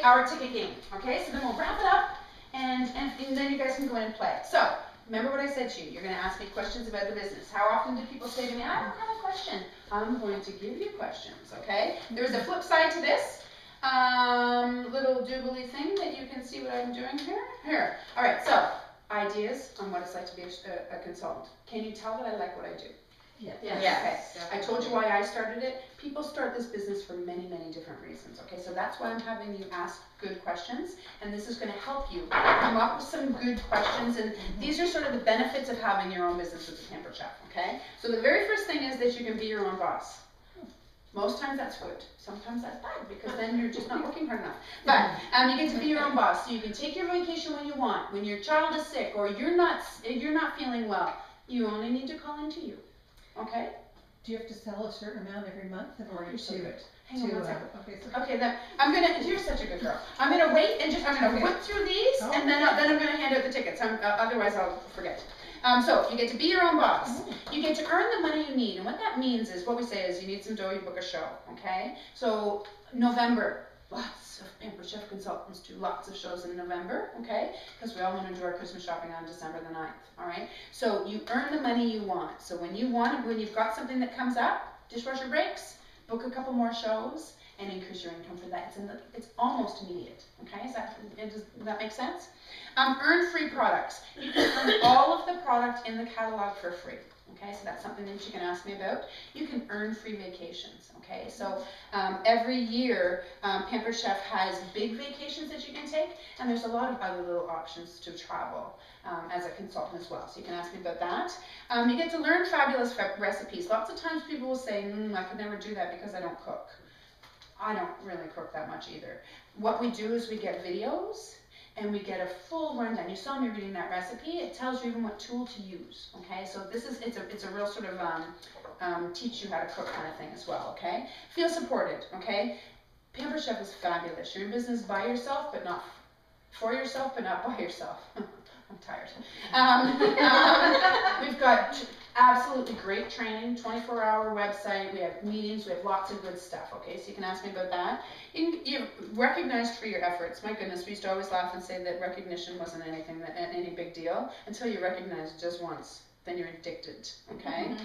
our ticket game. Okay, so then we'll wrap it up, and then you guys can go in and play. So, remember what I said to you. You're going to ask me questions about the business. How often do people say to me, I don't have a question? I'm going to give you questions, okay? There's a flip side to this. Little doobly thing that you can see what I'm doing here. All right, so ideas on what it's like to be a consultant. Can you tell that I like what I do? Yes. Yeah. Okay. I told you why I started it. People start this business for many, many different reasons. Okay, so that's why I'm having you ask good questions, and this is going to help you come up with some good questions. And these are sort of the benefits of having your own business as a pampered chef. Okay, so the very first thing is that you can be your own boss. Most times that's good. Sometimes that's bad because then you're just not working hard enough. But you get to be your own boss, so you can take your vacation when you want. When your child is sick or you're not feeling well, you only need to call into you. Okay. Do you have to sell a certain amount every month in order You're so to? good. Hang on 1 second. Okay, then I'm gonna. You're such a good girl. I'm gonna wait and I'm gonna whip through these, and then I'm gonna hand out the tickets. Otherwise I'll forget. So you get to be your own boss. You get to earn the money you need, and what that means is what we say is you need some dough, you book a show. Okay. So November, lots of pampered chef consultants do lots of shows in November. Okay, because we all want to do our Christmas shopping on December the 9th. All right. So you earn the money you want. So when you've got something that comes up, dishwasher breaks, book a couple more shows and increase your income for that. It's almost immediate. Okay, does that make sense? Earn free products. You can earn all of the product in the catalog for free. Okay, so that's something that you can ask me about. You can earn free vacations. Okay, so every year Pampered Chef has big vacations that you can take, and there's a lot of other little options to travel as a consultant as well. So you can ask me about that. You get to learn fabulous recipes. Lots of times people will say, I could never do that because I don't cook. I don't really cook that much either. What we do is we get videos and we get a full rundown. You saw me reading that recipe. It tells you even what tool to use. Okay, so it's a real sort of teach you how to cook kind of thing as well. Okay, feel supported. Okay, Pampered Chef is fabulous. You're in business by yourself, but not for yourself, but not by yourself. I'm tired. We've got absolutely great training, 24-hour website. We have meetings. We have lots of good stuff. Okay, so you can ask me about that. You're recognized for your efforts. My goodness, we used to always laugh and say that recognition wasn't any big deal until you recognize just once. Then you're addicted, okay?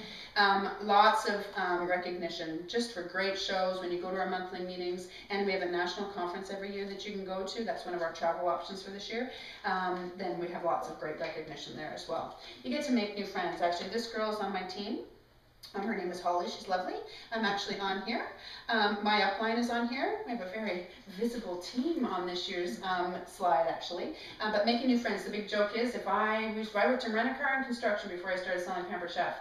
Lots of recognition just for great shows when you go to our monthly meetings, and we have a national conference every year that you can go to. That's one of our travel options for this year. Then we have lots of great recognition there as well. You get to make new friends. Actually, this girl is on my team. Her name is Holly. She's lovely. I'm actually on here. My upline is on here. We have a very visible team on this year's slide, actually. But making new friends. The big joke is if I worked in rent-a-car and construction before I started selling Pampered Chef,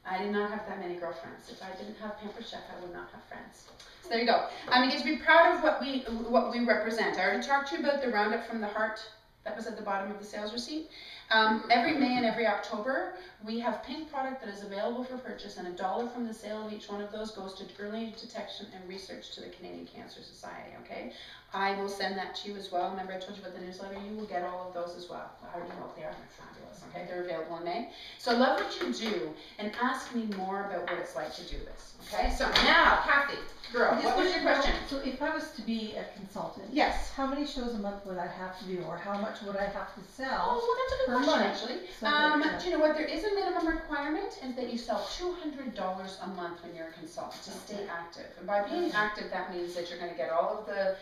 I did not have that many girlfriends. If I didn't have Pampered Chef, I would not have friends. So there you go. You get to be proud of what we represent. I already talked to you about the Roundup from the Heart. That was at the bottom of the sales receipt. Every May and every October, we have pink product that is available for purchase, and $1 from the sale of each one of those goes to early detection and research to the Canadian Cancer Society, okay? I will send that to you as well. Remember I told you about the newsletter? You will get all of those as well. I already know they are. They're fabulous, okay? They're available in May. So love what you do, and ask me more about what it's like to do this, okay? So now, Kathy, girl, what was your question? So if I was to be a consultant, yes, how many shows a month would I have to do, or how much would I have to sell? Oh, well, that's a good question, actually. Do you know what? There is a minimum requirement, is that you sell $200 a month when you're a consultant to stay active. And by being active, that means that you're going to get all of the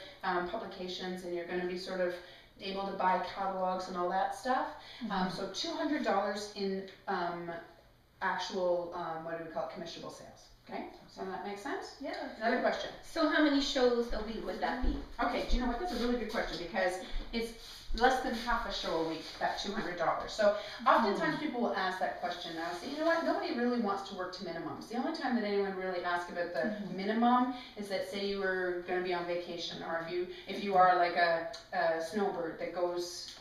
publications, and you're going to be sort of able to buy catalogs and all that stuff. So $200 in actual, what do we call it, commissionable sales. Okay, so that makes sense? Yeah. Another question. So how many shows a week would that be? Okay, do you know what? That's a really good question, because it's less than half a show a week, that $200. So oftentimes people will ask that question, and I'll say, you know what, nobody really wants to work to minimums. The only time that anyone really asks about the minimum is that, say you were going to be on vacation, or if you are like a snowbird that goes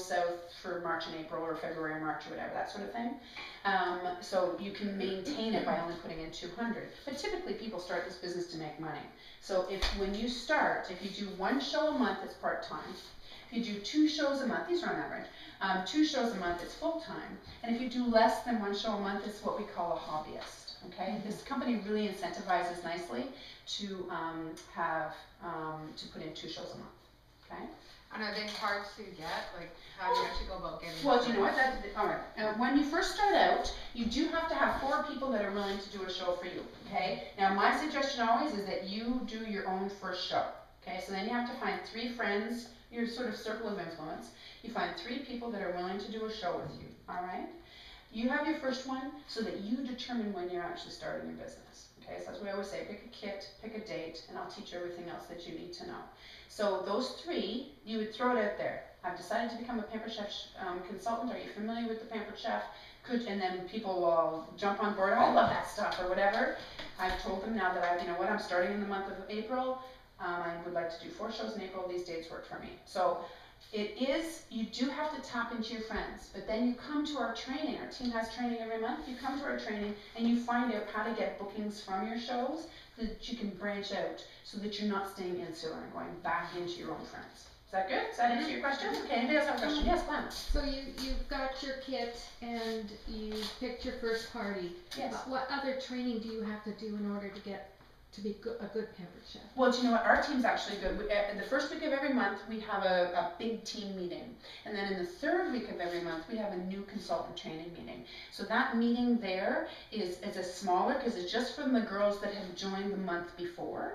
south for March and April, or February and March, or whatever, that sort of thing. So you can maintain it by only putting in 200. But typically people start this business to make money. So when you start, if you do 1 show a month, it's part-time. If you do 2 shows a month, these are on average, 2 shows a month, it's full-time. And if you do less than 1 show a month, it's what we call a hobbyist. Okay, this company really incentivizes nicely to to put in 2 shows a month. okay? And are they hard to get? Like, how do you actually go about getting them? Well, do you know what, all right, when you first start out, you do have to have 4 people that are willing to do a show for you, okay? Now, my suggestion always is that you do your own first show, okay? So then you have to find 3 friends, your sort of circle of influence. You find 3 people that are willing to do a show with you, all right? You have your first one so that you determine when you're actually starting your business, okay? So that's what I always say, pick a kit, pick a date, and I'll teach you everything else that you need to know. So those 3, you would throw it out there. I've decided to become a Pampered Chef consultant. Are you familiar with the Pampered Chef? And then people will jump on board. Oh, I love that stuff or whatever. I've told them now that I'm starting in the month of April. I would like to do 4 shows in April. These dates work for me. So you do have to tap into your friends, but then you come to our training. Our team has training every month. You come to our training and you find out how to get bookings from your shows so that you can branch out so that you're not staying insular and going back into your own friends. Is that good? Does that answer your question? Okay, anybody else have a question? Yes, Glenn. So you've got your kit and you picked your first party. Yes. What other training do you have to do in order to be a good Pampered Chef? Well, do you know what? Our team's actually good. The first week of every month, we have a big team meeting. And then in the 3rd week of every month, we have a new consultant training meeting. So that meeting there is a smaller, because it's just from the girls that have joined the month before.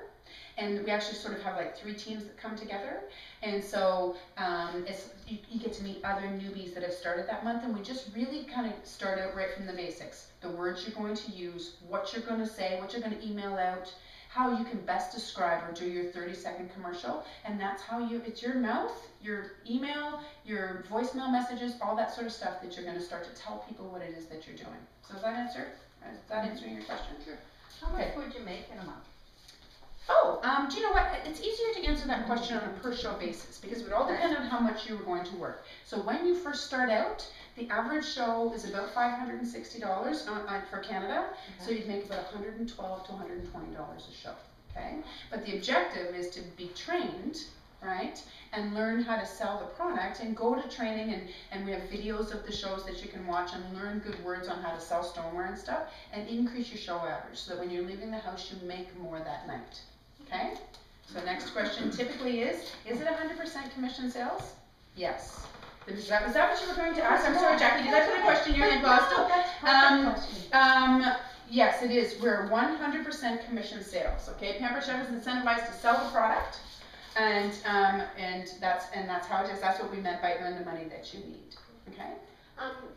And we actually sort of have like 3 teams that come together. And so you get to meet other newbies that have started that month. And we just really kind of start out right from the basics. The words you're going to use, what you're going to say, what you're going to email out, how you can best describe or do your 30-second commercial. And that's how it's your mouth, your email, your voicemail messages, all that sort of stuff that you're going to start to tell people what it is that you're doing. So is that answering your question? Sure. How much would you make in a month? Oh, do you know what? It's easier to answer that question on a per show basis because it would all depend on how much you were going to work. So when you first start out, the average show is about $560 for Canada. Okay. So you'd make about $112 to $120 a show. Okay, but the objective is to be trained, right, and learn how to sell the product and go to training and we have videos of the shows that you can watch and learn good words on how to sell stoneware and stuff and increase your show average so that when you're leaving the house you make more that night. Okay, so next question typically is it 100% commission sales? Yes. Was that what you were going to ask? I'm sorry, Jackie, did I put a question in your head, Boston? Yes, it is. We're 100% commission sales. Okay, Pampered Chef is incentivized to sell the product, and that's how it is. That's what we meant by earn the money that you need. Okay.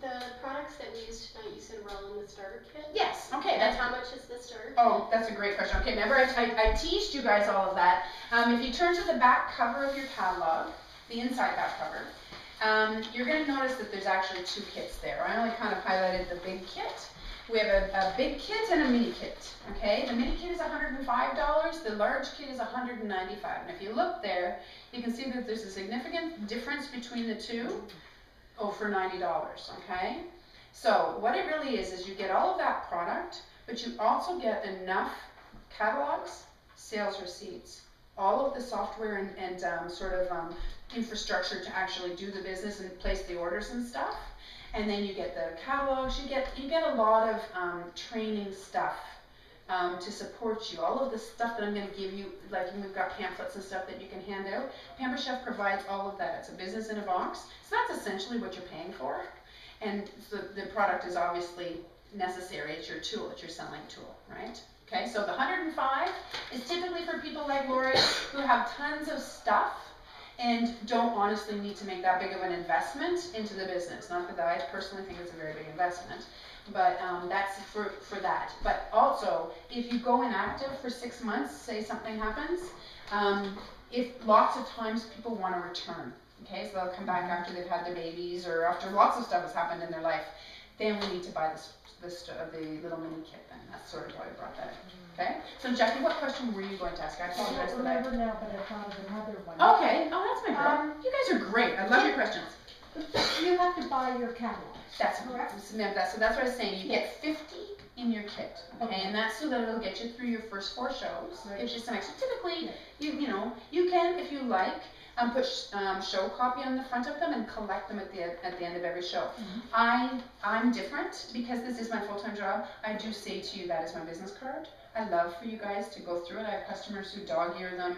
The products that we used tonight, you said were all in the starter kit? Yes, okay. And how much is the starter kit? Oh, that's a great question. Okay, remember I teased you guys all of that. If you turn to the back cover of your catalog, the inside back cover, you're going to notice that there's actually 2 kits there. I only kind of highlighted the big kit. We have a big kit and a mini kit. Okay, the mini kit is $105. The large kit is $195. And if you look there, you can see that there's a significant difference between the 2. For $90, okay? So what it really is you get all of that product, but you also get enough catalogs, sales receipts, all of the software and sort of infrastructure to actually do the business and place the orders and stuff. And then you get the catalogs, you get a lot of training stuff to support you. All of the stuff that I'm going to give you, like we've got pamphlets and stuff that you can hand out. Pampered Chef provides all of that. It's a business in a box. So that's essentially what you're paying for. And the product is obviously necessary. It's your tool. It's your selling tool, right? Okay, so the 105 is typically for people like Lori who have tons of stuff and don't honestly need to make that big of an investment into the business. Not that I personally think it's a very big investment. But that's for that. But also, if you go inactive for 6 months, say something happens, if lots of times people want to return, okay, so they'll come back after they've had their babies or after lots of stuff has happened in their life, then we need to buy the little mini kit then. That's sort of why I brought that up. Okay? So Jackie, what question were you going to ask? I apologize for that. I don't remember now, but I thought of another one. Okay. Oh, that's my girl. You guys are great. I love your questions. You have to buy your catalog. That's correct. So that's what I was saying. You get 50 in your kit, okay? And that's so that it'll get you through your first 4 shows. Right. Gives you some extra. Typically, you can, if you like, put show copy on the front of them and collect them at the end of every show. Mm-hmm. I'm different because this is my full-time job. I do say to you that is my business card. I love for you guys to go through it. I have customers who dog ear them,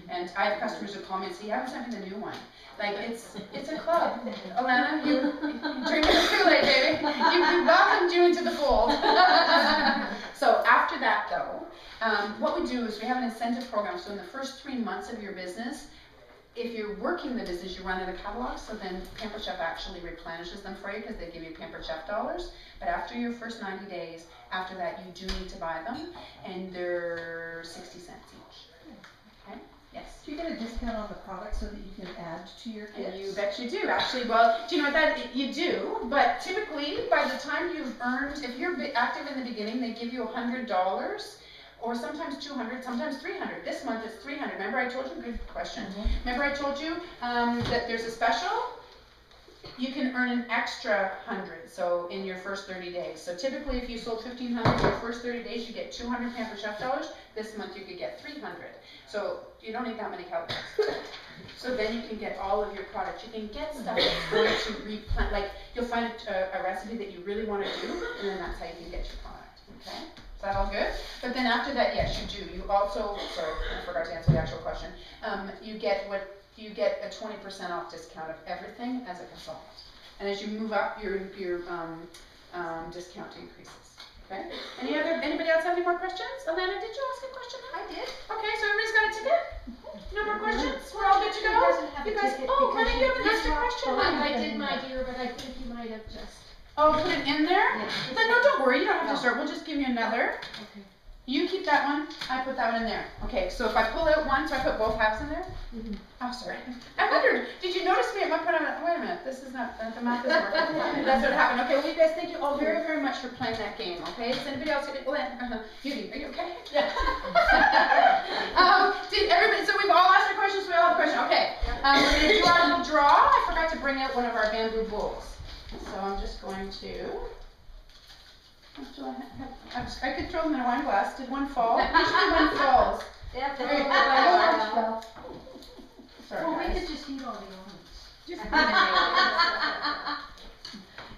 and I have customers who call me and say, you haven't sent me the new one. Like, it's a club. Alana, you drinking the Kool-Aid, baby. You welcomed you into the fold. So after that, though, what we do is we have an incentive program. So in the first 3 months of your business, if you're working the business, you run out of catalog, so then Pampered Chef actually replenishes them for you because they give you Pampered Chef dollars. But after your first 90 days, after that, you do need to buy them, and they're 60 cents each. Okay? Yes? Do you get a discount on the product so that you can add to your kits? You bet you do, actually. Well, do you know what that, you do, but typically, by the time you've earned, if you're active in the beginning, they give you $100, or sometimes 200, sometimes 300. This month it's 300. Remember I told you? Good question. Remember I told you that there's a special? You can earn an extra 100, so in your first 30 days. So typically if you sold 1,500 in your first 30 days, you get 200 Pampered Chef dollars. This month you could get 300. So you don't need that many calories. So then you can get all of your products. You can get stuff that's going to replant. Like you'll find a recipe that you really want to do, and then that's how you can get your product. Okay? Is that all good? But then after that, yes, you do. You also, sorry, I forgot to answer the actual question. You get a 20% off discount of everything as a consultant. And as you move up, your discount increases. Okay? Anybody else have any more questions? Alana, did you ask a question? I did. Okay, so everybody's got a ticket? No more questions? We're all good to go? You guys, oh, honey, you have an extra question? I did my dear, but I think you might have just. Oh, put it in there? Then no, don't worry, you don't have to start. We'll just give you another. Okay. You keep that one, I put that one in there. Okay, so if I pull out one, so I put both halves in there? Oh, sorry. I wondered, did you notice me at one point? I went, wait a minute, this is not, the math isn't working. That's what happened. Okay, well, you guys, thank you all very, very much for playing that game, okay? Does anybody else get it? Judy, are you okay? Yeah. Did everybody, so we've all asked our questions, we all have a question. Okay, we're going to do our little draw. I forgot to bring out one of our bamboo bowls. So I'm just going to, what do I have? I could throw them in a wine glass. Did one fall? Usually one falls. Yeah, Sorry, Well, we guys. could just eat all the almonds. Just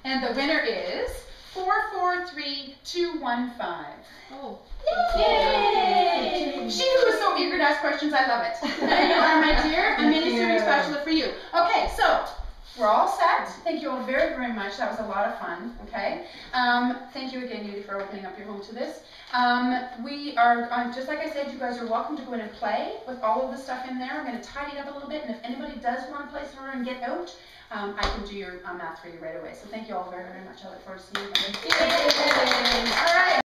and the winner is 443215. Oh. Yay! She who was so eager to ask questions, I love it. There you are, my dear. A mini series special for you. Okay, so we're all set. Thank you all very, very much. That was a lot of fun. Okay. Thank you again, Yudi, for opening up your home to this. We are, just like I said, you guys are welcome to go in and play with all of the stuff in there. I'm going to tidy it up a little bit, and if anybody does want to place an order and get out, I can do your math for you right away. So thank you all very, very much. I look forward to seeing you again. All right.